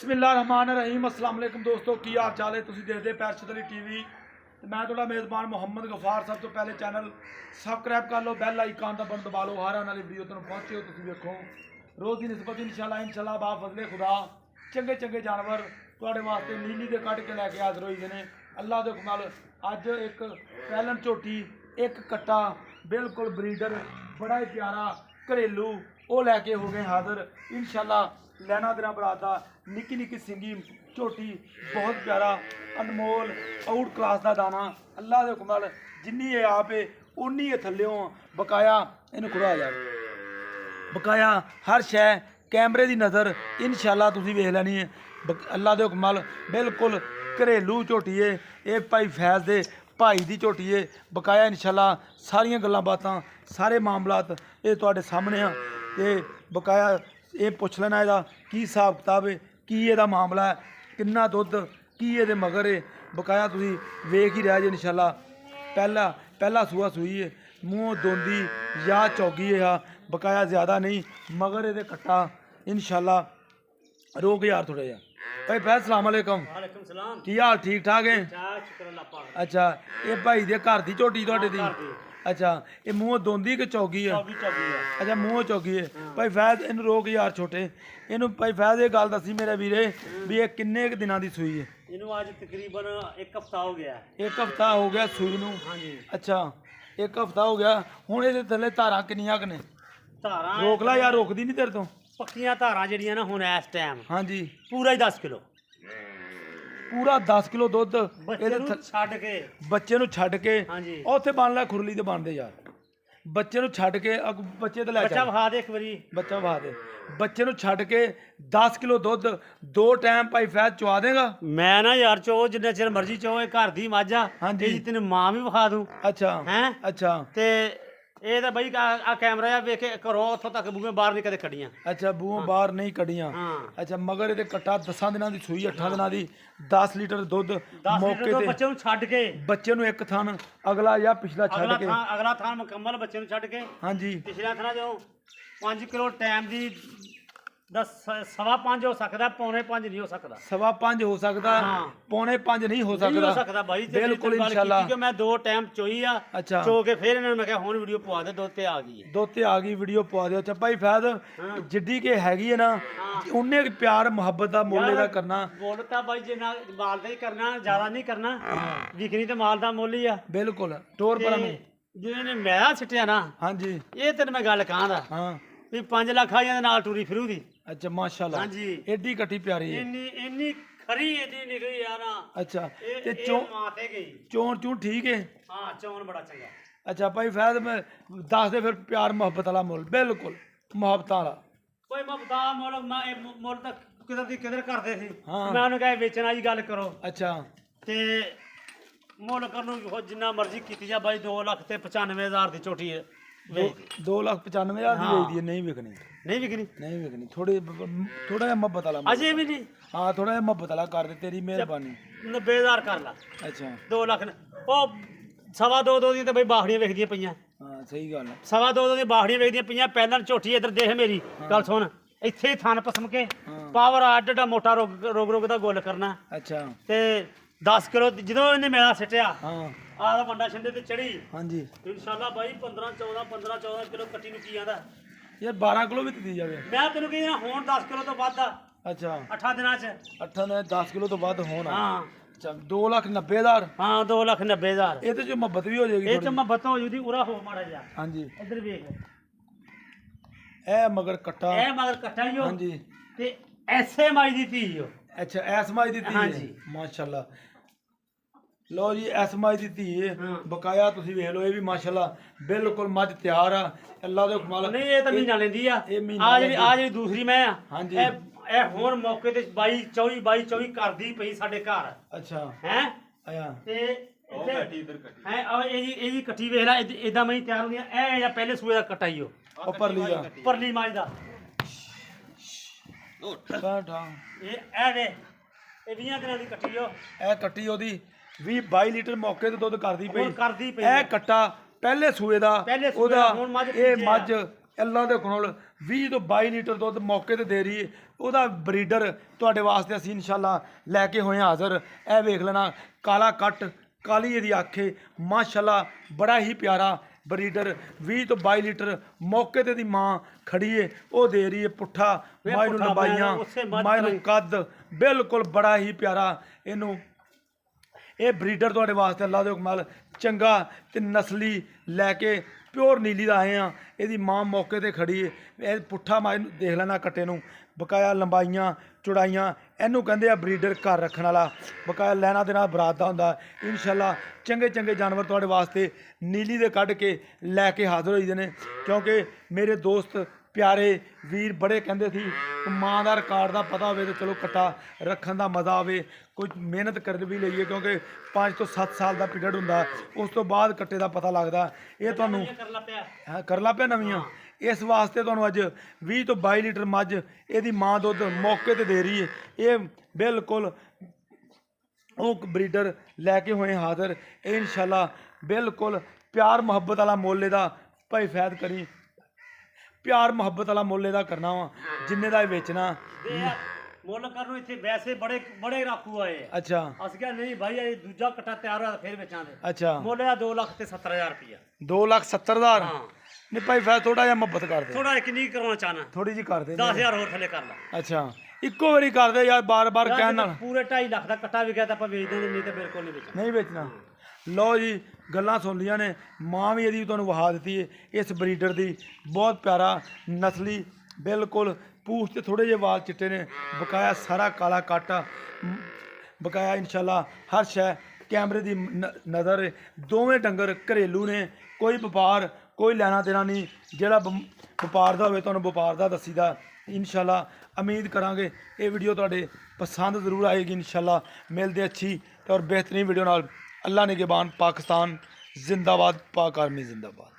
बिस्मिल्लाहिर्रहमानिर्रहीम अस्सलाम वालेकुम दोस्तों की हाल चाल है। तुसीं देखदे पैरशद अली टीवी ते मैं तुहाडा मेज़बान मुहम्मद गफार। सब तो पहले चैनल सबसक्राइब कर लो, बैल आइकन का बटन दबा लो, हर आने वाली वीडियो तुहानूं पहुंचे हो। तुसीं देखो रोज़ की निस्बत इंशाल्लाह बा फजले खुदा चंगे चंगे जानवर तुहाडे वास्ते नीली दे कट के लैके हाज़र होई ने अल्लाह दे हुक्म नाल। अज एक पैलन झोटी एक कट्टा बिल्कुल ब्रीडर बड़ा ही प्यारा घरेलू वो लैके हो गए हाज़र इंशाल्लाह। लैना दिना बराता निक्की निक्की सिंगी झोटी बहुत प्यारा अनमोल आउट क्लास का दाना अल्लाह के हुक्म नाल जिन्नी ये आप है उन्नी ये थल्लों बकाया इन खुड़ा जाए बकाया हर शै कैमरे की नज़र इंशाल्लाह तुसीं वेख लैनी है। अल्लाह के हुक्म नाल बिल्कुल घरेलू झोटी है ये भाई फैज़ दे भाई की झोटी है बकाया इंशाल्लाह सारियां गल्लां बातां सारे मामलात ये तुहाडे सामने आ ते बकाया ये पुछ लेना ਇਹਦਾ की हिसाब किताब है की ਇਹਦਾ मामला है किन्ना दुध की ਇਹਦੇ मगर है बकाया तुसीं वेख ही रहा जे इंशाल्लाह। पहला सूआ सूई है मूँह दोंदी या चौगी है बकाया ज़्यादा नहीं मगर ये कट्टा इंशाल्लाह रोक यार थोड़ा जा भाई फैज़ सलाम अलैकुम की हाल ठीक ठाक है। अच्छा ये भाई दे घर दी झोटी तुहाडे दी अच्छा ये मूँह दोंदी कि चौगी है अच्छा मूँह चौगी है भाई फैज़ इन रोक यार छोटे इनू भाई फैज़ ये गल दसी मेरे वीरे भी ये किन्ने क दिनां दी सूई है। इनू आज तकरीबन एक हफ्ता हो गया एक हफ्ता हो गया सूई नू अच्छा एक हफ्ता हो गया हुण इहदे थल्ले धारां किन्नियां क ने धारां रोक ला यार रोकदी नहीं तेरे तो पक्कियां धारां जेहड़ियां ना हुण इस टाइम हाँ जी पूरा ही 10 किलो पूरा 10 किलो दुध छड्ड के बच्चे नू छड्ड के हाँ जी उत्थे बन लै खुरली ते बनदे यार बच्चे नू छड्ड के बच्चे ते लै बच्चा विखा दे एक बारी बच्चा विखा दे बच्चे नू छड्ड के 10 किलो दुध दो टाइम भाई फैज़ चवा देगा। मैं ना यार चो जिन्ना चिर मर्जी चो घर दी मੱਝ ਆ हाँ जी तेन मां भी विखा दूं अच्छा हैं अच्छा ते ਇਹ ਤਾਂ ਬਈ ਆ ਕੈਮਰਾ ਆ ਵੇਖ ਕੇ ਘਰੋਂ ਉੱਥੋਂ ਤੱਕ ਬੂਹੇ ਬਾਹਰ ਨਹੀਂ ਕਦੇ ਕੱਢੀਆਂ अच्छा बूहों बाहर नहीं कड़ियां ਹਾਂ अच्छा मगर ये कट्टा 10 दिनां दी सूई 8 दिनां दी 10 लीटर दुध 10 मौके ਲੀਟਰ ਤੋਂ ते ਬੱਚੇ ਨੂੰ ਛੱਡ ਕੇ बच्चे नू एक थान अगला या पिछला छड्ड के ਅਗਲਾ ਥਾਂ ਮੁਕੰਮਲ ਬੱਚੇ ਨੂੰ ਛੱਡ ਕੇ हाँ जी ਪਿਛਲਾ ਥਾਂ ਜੋ 5 ਕਿਲੋ ਟਾਈਮ ਦੀ 5.5 ਹੋ ਸਕਦਾ ਪੌਣੇ 5 ਨਹੀਂ ਹੋ ਸਕਦਾ 5.25 हो सकता हाँ। पौने 5 नहीं हो ਨਹੀਂ ਹੋ सकता ਸਕਦਾ ਭਾਈ बिल्कुल इंशाल्लाह ਕਿ ਮੈਂ 2 ਟਾਈਮ ਚੋਈ ਆ अच्छा ਚੋ ਕੇ ਫਿਰ ਇਹਨਾਂ ਨੂੰ ਮੈਂ ਕਿਹਾ ਹੁਣ ਵੀਡੀਓ ਪਵਾ ਦੇ ਦੁੱਧ ਤੇ ਆ ਗਈ ਹੈ दोते आ गई वीडियो पवा दियो। अच्छा भाई फैज़ जिड्डी के हैगी है ना उन्ने प्यार मुहब्बत दा मुल्ले दा करना ਮੁੱਲ ਤਾਂ ਭਾਈ ਜਿੰਨਾ ਮਾਲ ਦਾ ਹੀ ਕਰਨਾ ਜ਼ਿਆਦਾ ਨਹੀਂ ਕਰਨਾ ਵਿਕਣੀ ਤੇ ਮਾਲ ਦਾ ਮੁੱਲ ਹੀ ਆ बिल्कुल टोर पर में ਜਿਹਨੇ ਨੇ ਮੈਲਾ ਸਿੱਟਿਆ ਨਾ हाँ जी ਇਹ ਤੈਨੂੰ ਮੈਂ ਗੱਲ ਕਹਾਂਦਾ हाँ ਵੀ 5 ਲੱਖ ਆਈਆਂ ਦੇ ਨਾਲ ਟੂਰੀ ਫਿਰੂ ਦੀ अच्छा माशाल्लाह हाँ जी एडी कट्टी प्यारी है ਇੰਨੀ ਖਰੀ ਇੰਨੀ ਨਿਕਲੀ ਆ ਨਾ अच्छा ਇਹ ते ਇਹ ਮਾਂ ਤੇ ਗਈ चोन चून ठीक है ਹਾਂ ਚੌਣ ਬੜਾ ਚੰਗਾ अच्छा भाई फैज़ में दस दे फिर प्यार मुहब्बत वाला मुल बिल्कुल मुहब्बत वाला ਕੋਈ ਮਬਦਾ ਮੁੱਲ ਤਾਂ ਕਿਧਰ ਦੀ ਕਿਧਰ ਕਰਦੇ ਸੀ ਹਾਂ। ਮੈਂ ਉਹਨੂੰ ਕਹੇ ਵੇਚਣ ਵਾਲੀ ਗੱਲ ਕਰੋ अच्छा ਤੇ ਮੁੱਲ ਕਰਨ ਨੂੰ ਜਿੰਨਾ ਮਰਜ਼ੀ ਕੀਤੀ ਜਾ ਬਾਈ 2 ਲੱਖ ਤੇ 95,000 ਦੀ ਝੋਟੀ ਹੈ 2,95,000 ਦੀ ਵੇਚਦੀ ਹੈ नहीं विकनी ਨਹੀਂ ਵਿਕਣੀ नहीं विकनी थोड़ा जिहा मुहब्बत वाला मुल। ਅਜੇ ਵੀ ਨਹੀਂ हाँ थोड़ा जिहा मुहब्बत वाला कर दे तेरी मेहरबानी 90,000 ਕਰ ਲਾ अच्छा 2 ਲੱਖ ਉਹ 2.5 ਦੀਆਂ ਤੇ ਬਈ ਬਾਖੜੀਆਂ ਵੇਖਦੀਆਂ ਪਈਆਂ हाँ सही गल है 2.5 ਦੀਆਂ ਬਾਖੜੀਆਂ ਵੇਖਦੀਆਂ ਪਈਆਂ ਪਹਿਲਾਂ ਝੋਟੀ ਇੱਧਰ ਦੇਖ ਮੇਰੀ ਗੱਲ ਸੁਣ ਇੱਥੇ ਹੀ ਥਣ ਪਸਮ ਕੇ ਹਾਂ। ਪਾਵਰ ਅੱਡਾ ਮੋਟਾ ਰੋਗ ਦਾ ਗੋਲ ਕਰਨਾ अच्छा ਤੇ 10 ਕਿਲੋ ਜਦੋਂ ਇਹਨੇ ਮੇਲਾ ਸਿੱਟਿਆ हाँ ਆਹ ਦਾ ਵੱਡਾ ਛੰਡੇ ਤੇ ਚੜੀ हाँ जी ਇਨਸ਼ਾਅੱਲਾ ਬਾਈ 15 ਕਿਲੋ ਕੱਟੀ ਨੂੰ ਕੀ ਆਂਦਾ यार 12 किलो भी दी जाए ਮੈਂ ਤੈਨੂੰ ਕਹਿੰਦਾ ਹੁਣ 10 ਕਿਲੋ ਤੋਂ ਵੱਧ ਆ अच्छा 8 ਦਿਨਾਂ ਚ 8 ने 10 किलो तो बाद होना ਹਾਂ अच्छा 2,90,000 ਹਾਂ 2,90,000 ये तो जो मुहब्बत भी हो जाएगी ਇਹ ਚ ਮੈਂ ਬਤਾਉ ਜੂਦੀ ਉਰਾ ਹੋ ਮਾੜਾ ਜਾ हाँ जी ਇੱਧਰ ਵੇਖ ए मगर कट्टा ਇਹ ਮਗਰ ਕੱਟਾ ਹੀ ਹੋ हाँ जी ਤੇ ਐਸੇ ਮਾਈ ਦੀ ਧੀ ਹੋ अच्छा ऐस माई दी धी हाँ है जी। माशाल्लाह लो जी ऐस माई दी धी है हाँ। बकाया तुसी वेख लो ये भी माशाल्लाह बिल्कुल मज तैयार आ अल्लाह दे हुक्म नाल ਨਹੀਂ ਇਹ ਤਾਂ ਮਹੀਨਾ ਲੈਂਦੀ ਆ ਇਹ ਮਹੀਨਾ ਆ ਜਿਹੜੀ ਦੂਸਰੀ ਮੈਂ ਆ हाँ जी ਇਹ ਹੁਣ ਮੌਕੇ ਤੇ 22 ਕਰਦੀ ਪਈ ਸਾਡੇ ਘਰ अच्छा ਹੈ आया ਤੇ ਹੈ ਇਹ ਜੀ ਕੱਟੀ ਵੇਖ ਲੈ ਇਦਾਂ ਮੈਂ ਤਿਆਰ ਹੁੰਦੀਆਂ ਇਹ ਜਾਂ ਪਹਿਲੇ ਸੂਏ ਦਾ ਕਟਾਈ ਹੋ ऊपर लिया ਪਰਲੀ ਮਾਈ ਦਾ बैठा ਇਹ ਵੇ ਇਹ 20 ਦਿਨਾਂ ਦੀ ਕੱਟੀ ਹੋ ए कट्टी ओदी 20-22 लीटर मौके ते दुध करदी ਹੁਣ पई ਕਰਦੀ ਪਈ ए कट्टा पहले सूए दा ਪਹਿਲੇ ਸੂਏ ओदा ਦਾ, ਹੁਣ ਮੱਝ ए ਤੀਜੇ मज ਅੱਲਾ ਦੇ ਕੋਲ 20 ਤੋਂ 22 ਲੀਟਰ ਦੁੱਧ ਮੌਕੇ ਤੇ ਦੇ ਰਹੀ ਹੈ। ਉਹਦਾ ਬਰੀਡਰ ਤੁਹਾਡੇ ਵਾਸਤੇ ਅਸੀਂ ਇਨਸ਼ਾਅੱਲਾ ਲੈ ਕੇ ਹੋਏ ਹਾਂ ਹਾਜ਼ਰ। ਇਹ ਵੇਖ ਲੈਣਾ, ਕਾਲਾ ਕੱਟ, ਕਾਲੀ ਇਹਦੀ ਅੱਖੇ, ਮਾਸ਼ਾਅੱਲਾ ਬੜਾ ਹੀ ਪਿਆਰਾ ਬਰੀਡਰ। 20 ਤੋਂ 22 ਲੀਟਰ ਮੌਕੇ ਤੇ ਦੀ ਮਾਂ ਖੜੀ ਏ, ਉਹ ਦੇ ਰਹੀ ਹੈ ਪੁੱਠਾ। ਮਾਈ ਨੂੰ ਲੰਬਾਈਆਂ, ਮਾਈ ਨੂੰ ਕੱਦ, ਬਿਲਕੁਲ ਬੜਾ ਹੀ ਪਿਆਰਾ। ਇਹਨੂੰ ਇਹ ਬਰੀਡਰ ਤੁਹਾਡੇ ਵਾਸਤੇ ਅੱਲਾ ਦੇ ਹੁਕਮ ਨਾਲ ਚੰਗਾ ਤੇ ਨਸਲੀ ਲੈ ਕੇ ਪਿਓਰ ਨੀਲੀ ਦਾ ਆਏ ਆ। ਇਹਦੀ ਮਾਂ ਮੌਕੇ ਤੇ ਖੜੀ ਏ। ਇਹ ਪੁੱਠਾ ਮਾਈ ਨੂੰ ਦੇਖ ਲੈਣਾ, ਕੱਟੇ ਨੂੰ ਬਕਾਇਆ ਲੰਬਾਈਆਂ ਚੌੜਾਈਆਂ। ਇਹਨੂੰ ਕਹਿੰਦੇ ਆ ਬਰੀਡਰ ਘਰ ਰੱਖਣ ਵਾਲਾ, ਬਕਾਇਆ ਲੈਣਾ ਦੇ ਨਾਲ ਬਰਾਤ ਦਾ ਹੁੰਦਾ। ਇਨਸ਼ਾਅੱਲਾ ਚੰਗੇ ਚੰਗੇ ਜਾਨਵਰ ਤੁਹਾਡੇ ਵਾਸਤੇ ਨੀਲੀ ਦੇ ਕੱਢ ਕੇ ਲੈ ਕੇ ਹਾਜ਼ਰ ਹੋਈਦੇ ਨੇ, ਕਿਉਂਕਿ ਮੇਰੇ ਦੋਸਤ ਪਿਆਰੇ ਵੀਰ ਬੜੇ ਕਹਿੰਦੇ ਸੀ ਮਾਂ ਦਾ ਰਿਕਾਰਡ ਦਾ ਪਤਾ ਹੋਵੇ ਤਾਂ ਚਲੋ ਕੱਟਾ ਰੱਖਣ ਦਾ ਮਜ਼ਾ ਆਵੇ, ਕੁਝ ਮਿਹਨਤ ਕਰ ਵੀ ਲਈਏ, ਕਿਉਂਕਿ 5 ਤੋਂ 7 ਸਾਲ ਦਾ ਪੀਰੀਅਡ ਹੁੰਦਾ, ਉਸ ਤੋਂ ਬਾਅਦ ਕੱਟੇ ਦਾ ਪਤਾ ਲੱਗਦਾ। ਇਹ ਤੁਹਾਨੂੰ ਕਰਲਾ ਪਿਆ ਨਵੀਆਂ। ਇਸ ਵਾਸਤੇ ਤੁਹਾਨੂੰ ਅੱਜ 20 ਤੋਂ 22 ਲੀਟਰ ਮੱਝ ਇਹਦੀ ਮਾਂ ਦੁੱਧ ਮੌਕੇ ਤੇ ਦੇ ਰਹੀ ਹੈ। ਇਹ ਬਿਲਕੁਲ ਉਹ ਬਰੀਡਰ ਲੈ ਕੇ ਹੋਏ ਹਾਜ਼ਰ। ਇਹ ਇਨਸ਼ਾਅੱਲਾ ਬਿਲਕੁਲ ਪਿਆਰ ਮੁਹੱਬਤ ਵਾਲਾ ਮੁੱਲ ਇਹਦਾ ਭਾਈ ਫੈਦ ਕਰੀ, ਪਿਆਰ ਮੁਹੱਬਤ ਵਾਲਾ ਮੁੱਲ ਇਹਦਾ ਕਰਨਾ ਵਾ, ਜਿੰਨੇ ਦਾ ਇਹ ਵੇਚਣਾ। ਮੁੱਲ ਕਰਨ ਨੂੰ ਇੱਥੇ ਵੈਸੇ ਬੜੇ ਬੜੇ ਰਾਖੂ ਆਏ। ਅੱਛਾ, ਅਸੀਂ ਕਿਹਾ ਨਹੀਂ ਭਾਈ ਇਹ ਦੂਜਾ ਕੱਟਾ ਤਿਆਰ ਹੋਇਆ ਫਿਰ ਵੇਚਾਂਗੇ। ਅੱਛਾ, ਮੁੱਲ ਆ 2,70,000 ਰੁਪਇਆ। 2,70,000। ਹਾਂ ਨਹੀਂ ਭਾਈ ਫੈਦ ਥੋੜਾ ਜਿਹਾ ਮੁਹੱਬਤ ਕਰਦੇ, ਥੋੜਾ ਕਿੰਨੀ ਕਰਵਾਉਣਾ ਚਾਹਨਾ, ਥੋੜੀ ਜੀ ਕਰਦੇ। 10,000 ਹੋਰ ਥੱਲੇ ਕਰ ਲਾ। ਅੱਛਾ, ਇੱਕੋ ਵਾਰੀ ਕਰਦੇ ਯਾਰ, ਬਾਰ-ਬਾਰ ਕਹਿਣ ਨਾਲ। ਪੂਰੇ 2.5 ਲੱਖ ਦਾ ਕੱਟਾ ਵੀ ਗਿਆ ਤਾਂ ਆਪਾਂ ਵੇਚ ਦਿੰਦੇ, ਨਹੀਂ ਤਾਂ ਬਿਲਕੁਲ ਨਹੀਂ ਵੇਚਣਾ। ਨਹੀਂ ਵੇਚਣਾ। ਲਓ ਜੀ, ਗੱਲਾਂ ਸੁਣ ਲੀਆਂ ਨੇ, ਮਾਂ ਵੀ ਇਹਦੀ ਤੁਹਾਨੂੰ ਵਿਖਾ ਦਿੱਤੀ ਹੈ ਇਸ ਬਰੀਡਰ ਦੀ। ਬਹੁਤ ਪਿਆਰਾ ਨਸਲੀ, ਬਿਲਕੁਲ ਪੂਛ ਤੇ ਥੋੜੇ ਜਿਹੇ ਵਾਲ ਚਿੱਟੇ ਨੇ, ਬਕਾਇਆ ਸਾਰਾ ਕਾਲਾ ਕੱਟ ਆ, ਬਕਾਇਆ ਇਨਸ਼ਾਅੱਲਾ ਹਰ ਸ਼ੈ ਕੈਮਰੇ ਦੀ ਨਜ਼ਰ। ਦੋਵੇਂ ਡੰਗਰ ਘਰੇਲੂ ਨੇ, ਕੋਈ ਵਪਾਰ ਕੋਈ ਲੈਣਾ ਦੇਣਾ ਨਹੀਂ। ਜਿਹੜਾ ਵਪਾਰ ਦਾ ਹੋਵੇ ਤੁਹਾਨੂੰ ਵਪਾਰ ਦਾ ਦੱਸੀਦਾ। ਇਨਸ਼ਾਅੱਲਾ ਉਮੀਦ ਕਰਾਂਗੇ ਇਹ ਵੀਡੀਓ ਤੁਹਾਡੇ ਪਸੰਦ ਜ਼ਰੂਰ ਆਏਗੀ। ਇਨਸ਼ਾਅੱਲਾ ਮਿਲਦੇ ਅੱਛੀ ਤੇ ਔਰ ਬਿਹਤਰੀਨ ਵੀਡੀਓ ਨਾਲ। ਅੱਲਾ ਨਿਗਹਿਬਾਨ। ਪਾਕਿस्तान जिंदाबाद, पाक आर्मी जिंदाबाद।